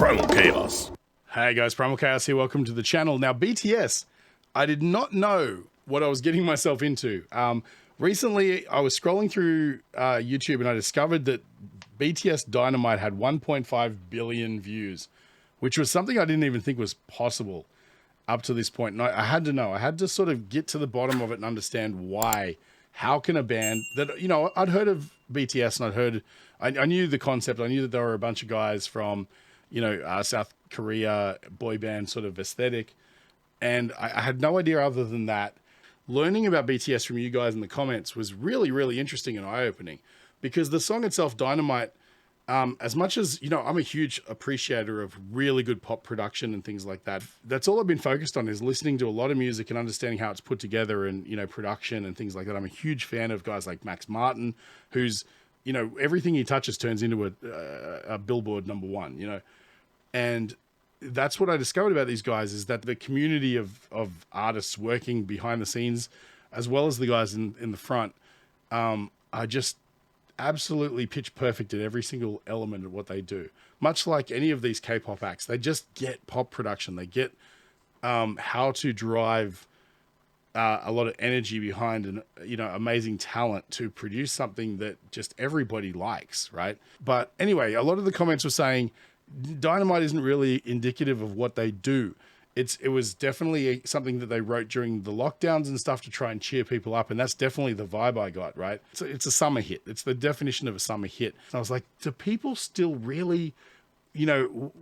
Primal Chaos. Hey guys, Primal Chaos here. Welcome to the channel. Now, BTS, I did not know what I was getting myself into. Recently, I was scrolling through YouTube and I discovered that BTS Dynamite had 1.5 billion views, which was something I didn't even think was possible up to this point. And I had to know. I had to sort of get to the bottom of it and understand why. How can a band that, you know, I'd heard of BTS and I knew the concept. I knew that there were a bunch of guys from, you know, South Korea, boy band sort of aesthetic. And I had no idea other than that. Learning about BTS from you guys in the comments was really, really interesting and eye-opening, because the song itself, Dynamite, as much as, you know, I'm a huge appreciator of really good pop production and things like that. That's all I've been focused on, is listening to a lot of music and understanding how it's put together and, you know, production and things like that. I'm a huge fan of guys like Max Martin, who's, you know, everything he touches turns into a Billboard #1, you know. And that's what I discovered about these guys, is that the community of artists working behind the scenes, as well as the guys in the front, are just absolutely pitch perfect at every single element of what they do. Much like any of these K-pop acts, they just get pop production. They get how to drive a lot of energy behind and, you know, amazing talent to produce something that just everybody likes, right? But anyway, a lot of the comments were saying Dynamite isn't really indicative of what they do. It was definitely something that they wrote during the lockdowns and stuff to try and cheer people up. And that's definitely the vibe I got, right? So it's a summer hit. It's the definition of a summer hit. And I was like, do people still really, you know,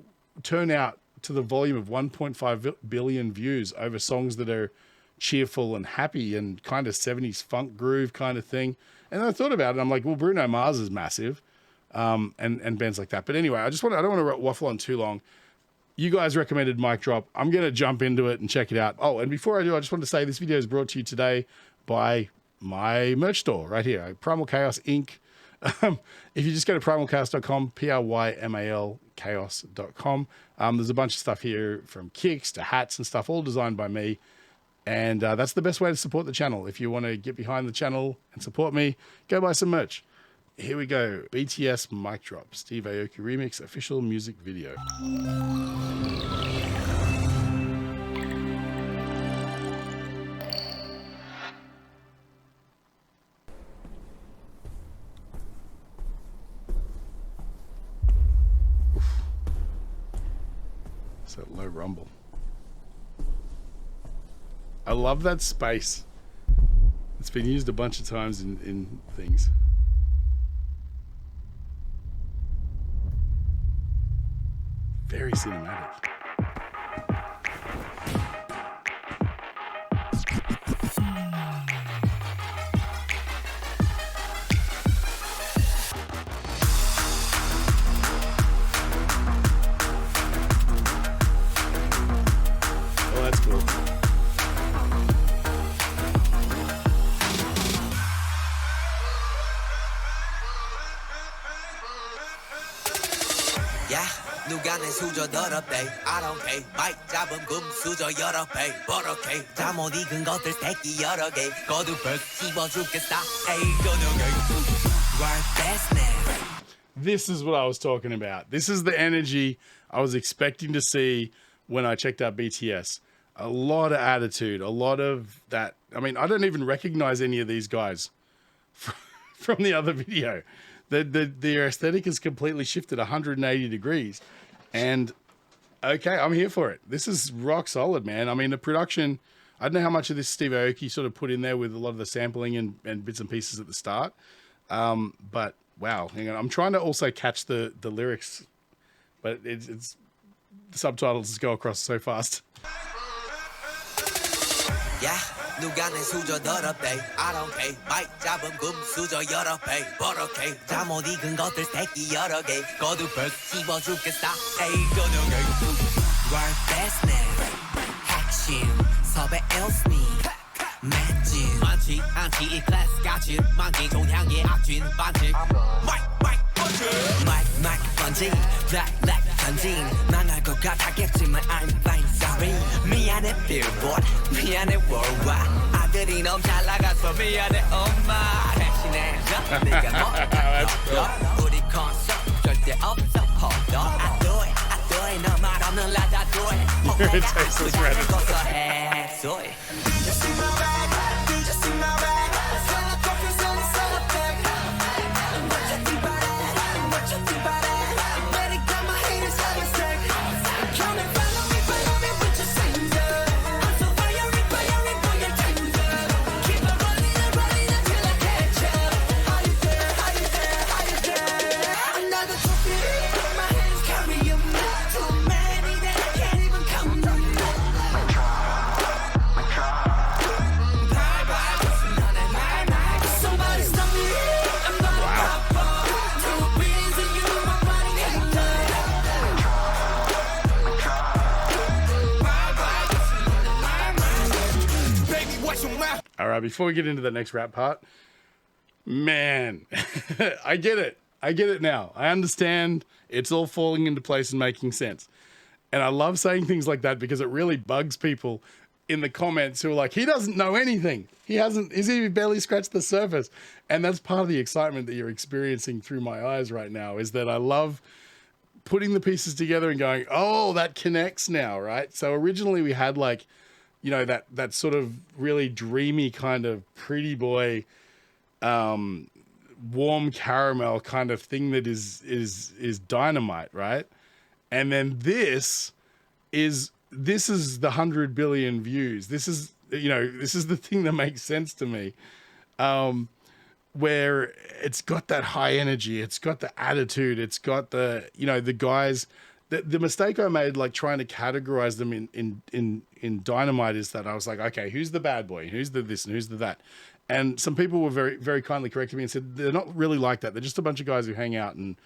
turn out to the volume of 1.5 billion views over songs that are cheerful and happy and kind of 70s funk groove kind of thing? And I thought about it. I'm like, well, Bruno Mars is massive. And bands like that. But anyway, I don't want to waffle on too long. You guys recommended Mic Drop. I'm going to jump into it and check it out. Oh, and before I do, I just want to say this video is brought to you today by my merch store right here, Primal Chaos Inc. If you just go to primalchaos.com, PRYMAL chaos.com, there's a bunch of stuff here, from kicks to hats and stuff, all designed by me. And that's the best way to support the channel. If you want to get behind the channel and support me, go buy some merch. Here we go. BTS Mic Drop, Steve Aoki remix, official music video. Oof. It's that low rumble. I love that space. It's been used a bunch of times in things. Very cinematic. Oh, that's cool. Yeah. 누가 내 수저 더럽대 I don't care 마이크 잡은 금 수저 여러 배 버럭해 잠못 익은 것들 새끼 여러 개 거두벌 씹어 죽겠다 에이 저녁에 Right that's now. This is what I was talking about. This is the energy I was expecting to see when I checked out BTS. A lot of attitude, a lot of that. I mean, I don't even recognize any of these guys from the other video. Their aesthetic has completely shifted 180 degrees. And okay, I'm here for it. This is rock solid, man. I mean, the production, I don't know how much of this Steve Aoki sort of put in there with a lot of the sampling and bits and pieces at the start. But wow, hang on. I'm trying to also catch the lyrics, but it's the subtitles just go across so fast. Yeah. 누가 내 수저 더럽대 I don't care 마이크 잡은 금 수저 여러 배 버럭해 잠못 익은 것들 새끼 여러 개 거두벌 씹어 죽겠어 에이 저녁에 Right that's now 핵심 섭외 일스니 맷진 많지 않지 이 클래스 같이 많기 종향의 악진 반칙 마이크 마이크 번지 블랙 전진 망할 것 같았겠지만 I'm fine sorry 미안해 Billboard 미안해 Worldwide 아들이 너무 잘 나가서 미안해 엄마 대신해줘 네가 뭐가 우리 콘서트 절대 없어 hold on I do it It tastes like Reddit. All right, before we get into the next rap part, man, I get it. I get it now. I understand. It's all falling into place and making sense. And I love saying things like that because it really bugs people in the comments who are like, he doesn't know anything. He's barely scratched the surface. And that's part of the excitement that you're experiencing through my eyes right now, is that I love putting the pieces together and going, oh, that connects now, right? So originally we had like, you know, that sort of really dreamy kind of pretty boy, warm caramel kind of thing that is dynamite, right? And then this is the 100 billion views. This is the thing that makes sense to me, where it's got that high energy, it's got the attitude, it's got the, you know, the guys. The mistake I made, like trying to categorize them in Dynamite, is that I was like, okay, who's the bad boy? Who's the this and who's the that? And some people were very, very kindly corrected me and said, they're not really like that. They're just a bunch of guys who hang out and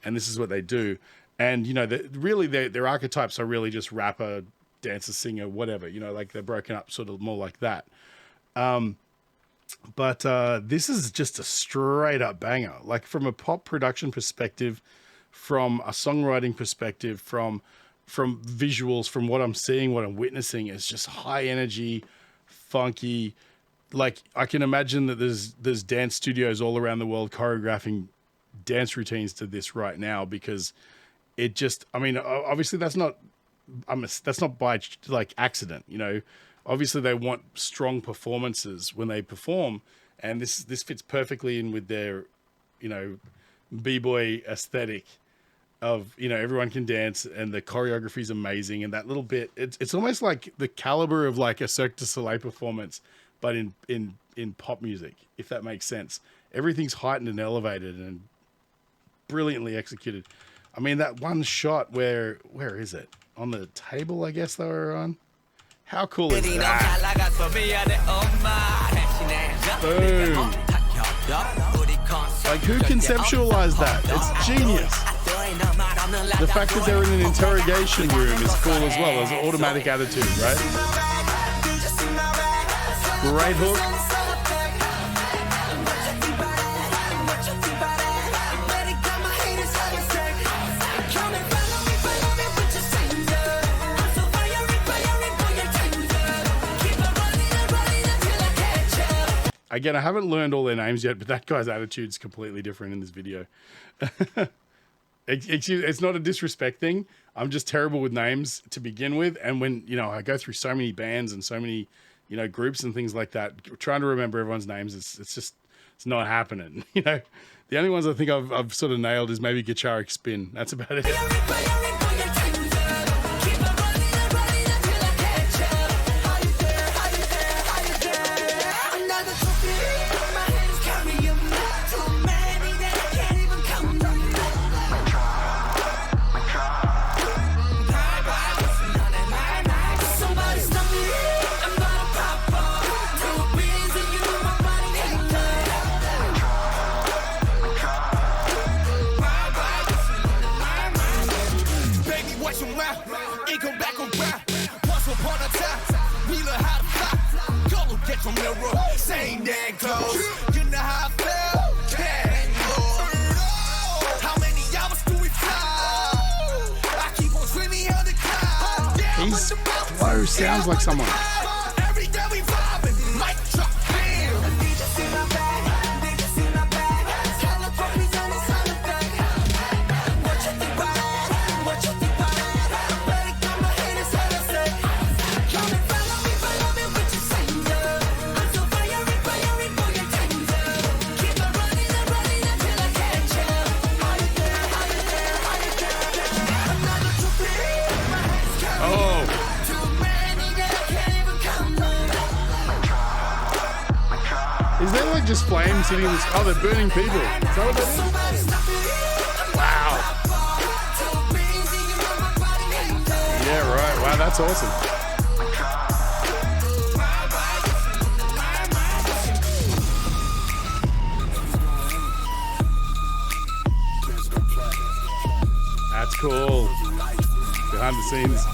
this is what they do. And, you know, really their archetypes are really just rapper, dancer, singer, whatever, you know, like they're broken up sort of more like that. But this is just a straight up banger. Like from a pop production perspective, from a songwriting perspective, from visuals, from what I'm seeing, what I'm witnessing, is just high energy, funky. Like I can imagine that there's dance studios all around the world choreographing dance routines to this right now, because it just, I mean, obviously that's not by like accident, you know. Obviously they want strong performances when they perform, and this fits perfectly in with their, you know, b-boy aesthetic of, you know, everyone can dance and the choreography is amazing. And that little bit, it's almost like the caliber of like a Cirque du Soleil performance, but in pop music, if that makes sense. Everything's heightened and elevated and brilliantly executed. I mean, that one shot where is it? On the table, I guess they were on. How cool is that? Boom. Like, who conceptualized that? It's genius. The fact that they're in an interrogation room is cool as well. There's an automatic attitude, right? Great hook. Again, I haven't learned all their names yet, but that guy's attitude's completely different in this video. It's not a disrespect thing. I'm just terrible with names to begin with. And when, you know, I go through so many bands and so many, you know, groups and things like that, trying to remember everyone's names, it's not happening. You know, the only ones I think I've sort of nailed is maybe Guitaric Spin. That's about it. Same damn clothes. You know how I feel? Can't go. How many hours do we fly? I keep on swimming on the cloud. His flow sounds like someone. Every day we vibing. Mic drop, bam. What you think about it? What you think about it? Better come my haters, it just flames hitting the sky? Oh, they're burning people. Is that what that is? Wow. Yeah, right. Wow, that's awesome. That's cool. Behind the scenes.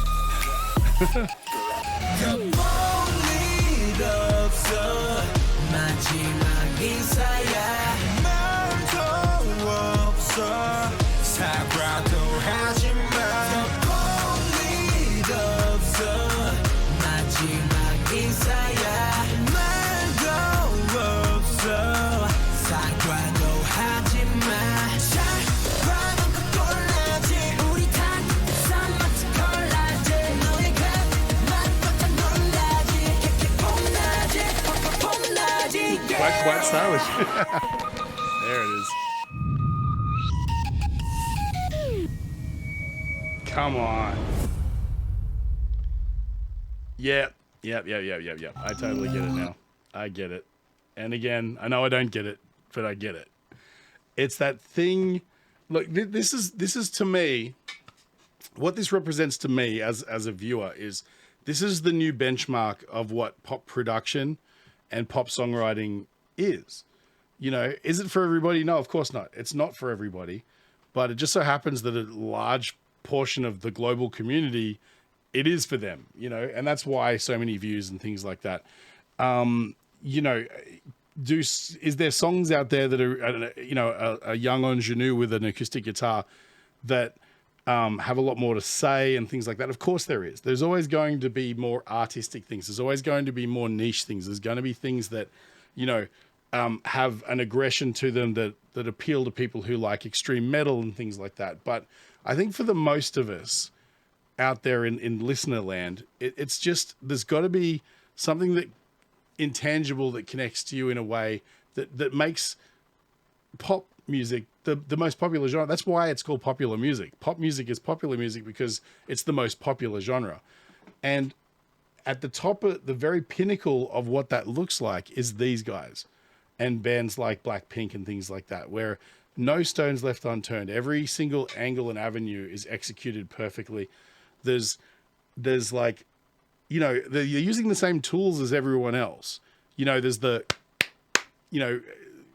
Quite stylish. There it is. Come on. Yep. I totally get it now. I get it. And again, I know I don't get it, but I get it. It's that thing. Look, this is to me, what this represents to me as a viewer is this is the new benchmark of what pop production and pop songwriting is. You know, is it for everybody? No, of course not. It's not for everybody, but it just so happens that a large portion of the global community, it is for them, you know, and that's why so many views and things like that. You know, is there songs out there that are, you know, a young ingenue with an acoustic guitar that have a lot more to say and things like that? Of course there is. There's always going to be more artistic things. There's always going to be more niche things. There's going to be things that, you know, have an aggression to them that appeal to people who like extreme metal and things like that. But I think for the most of us out there in listener land, it's just, there's got to be something that intangible that connects to you in a way that makes pop music the most popular genre. That's why it's called popular music. Pop music is popular music because it's the most popular genre. And at the top of the very pinnacle of what that looks like is these guys and bands like Blackpink and things like that, where no stone's left unturned. Every single angle and avenue is executed perfectly. There's like, you know, you're using the same tools as everyone else. You know, there's the, you know,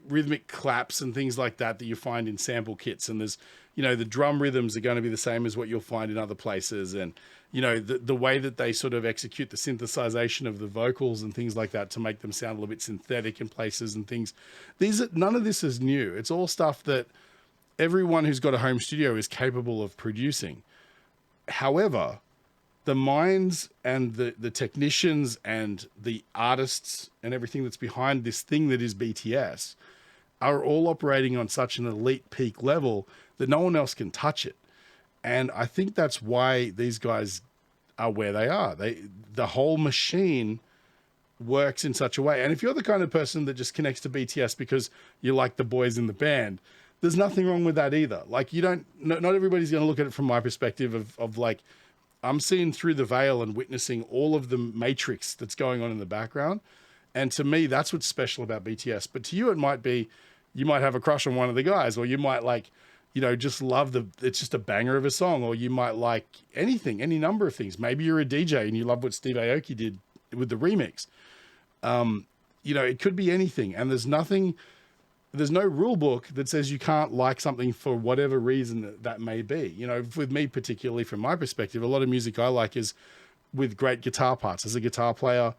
rhythmic claps and things like that you find in sample kits. And there's, you know, the drum rhythms are going to be the same as what you'll find in other places. And, you know, the way that they sort of execute the synthesization of the vocals and things like that to make them sound a little bit synthetic in places and things. None of this is new. It's all stuff that everyone who's got a home studio is capable of producing. However, the minds and the technicians and the artists and everything that's behind this thing that is BTS are all operating on such an elite peak level that no one else can touch it. And I think that's why these guys are where they are. The whole machine works in such a way. And if you're the kind of person that just connects to BTS because you like the boys in the band, there's nothing wrong with that either. Like, not everybody's going to look at it from my perspective of like, I'm seeing through the veil and witnessing all of the matrix that's going on in the background. And to me, that's what's special about BTS. But to you, it might be, you might have a crush on one of the guys, or you might like, you know, just love it's just a banger of a song, or you might like anything, any number of things. Maybe you're a DJ and you love what Steve Aoki did with the remix. You know, it could be anything. And there's no rule book that says you can't like something for whatever reason that may be. You know, with me, particularly from my perspective, a lot of music I like is with great guitar parts. As a guitar player,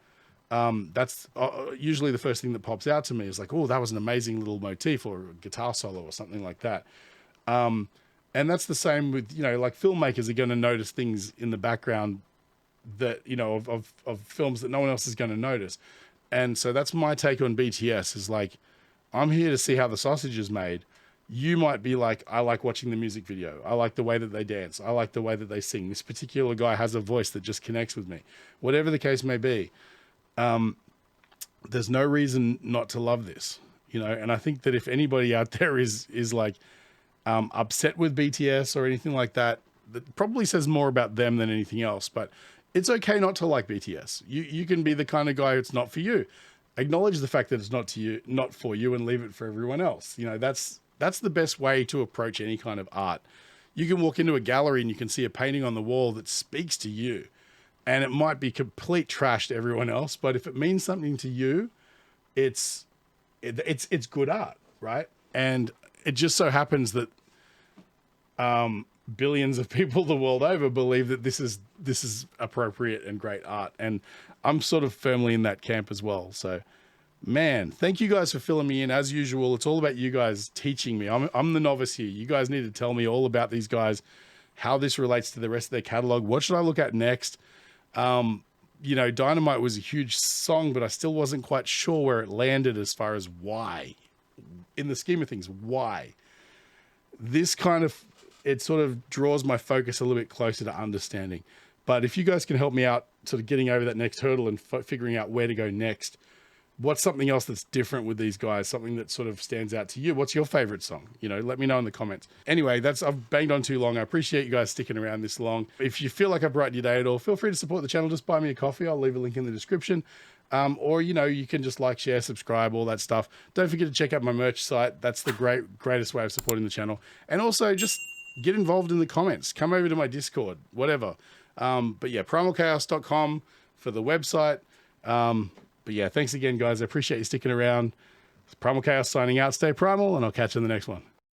that's usually the first thing that pops out to me is like, oh, that was an amazing little motif or a guitar solo or something like that. And that's the same with, you know, like filmmakers are going to notice things in the background that, you know, of films that no one else is going to notice. And so that's my take on BTS is like, I'm here to see how the sausage is made. You might be like, I like watching the music video. I like the way that they dance. I like the way that they sing. This particular guy has a voice that just connects with me. Whatever the case may be, there's no reason not to love this, you know? And I think that if anybody out there is like upset with BTS or anything like that, that probably says more about them than anything else. But it's okay not to like BTS. You can be the kind of guy it's not for you. acknowledge the fact that it's not for you, and leave it for everyone else. You know, that's the best way to approach any kind of art. You can walk into a gallery and you can see a painting on the wall that speaks to you, and it might be complete trash to everyone else, but if it means something to you, it's good art, right? And it just so happens that billions of people the world over believe that this is appropriate and great art, and I'm sort of firmly in that camp as well. So, man, thank you guys for filling me in. As usual, it's all about you guys teaching me. I'm the novice here. You guys need to tell me all about these guys, how this relates to the rest of their catalog. What should I look at next? You know, Dynamite was a huge song, but I still wasn't quite sure where it landed as far as why. In the scheme of things, why? This kind of, it sort of draws my focus a little bit closer to understanding. But if you guys can help me out sort of getting over that next hurdle and figuring out where to go next, what's something else that's different with these guys? Something that sort of stands out to you? What's your favorite song? You know, let me know in the comments. Anyway, I've banged on too long. I appreciate you guys sticking around this long. If you feel like I've brightened your day at all, feel free to support the channel. Just buy me a coffee. I'll leave a link in the description. Or, you know, you can just like, share, subscribe, all that stuff. Don't forget to check out my merch site. That's the greatest way of supporting the channel. And also just get involved in the comments. Come over to my Discord, whatever. But yeah, primalchaos.com for the website. But yeah, thanks again, guys. I appreciate you sticking around. It's Primal Chaos signing out. Stay primal, and I'll catch you in the next one.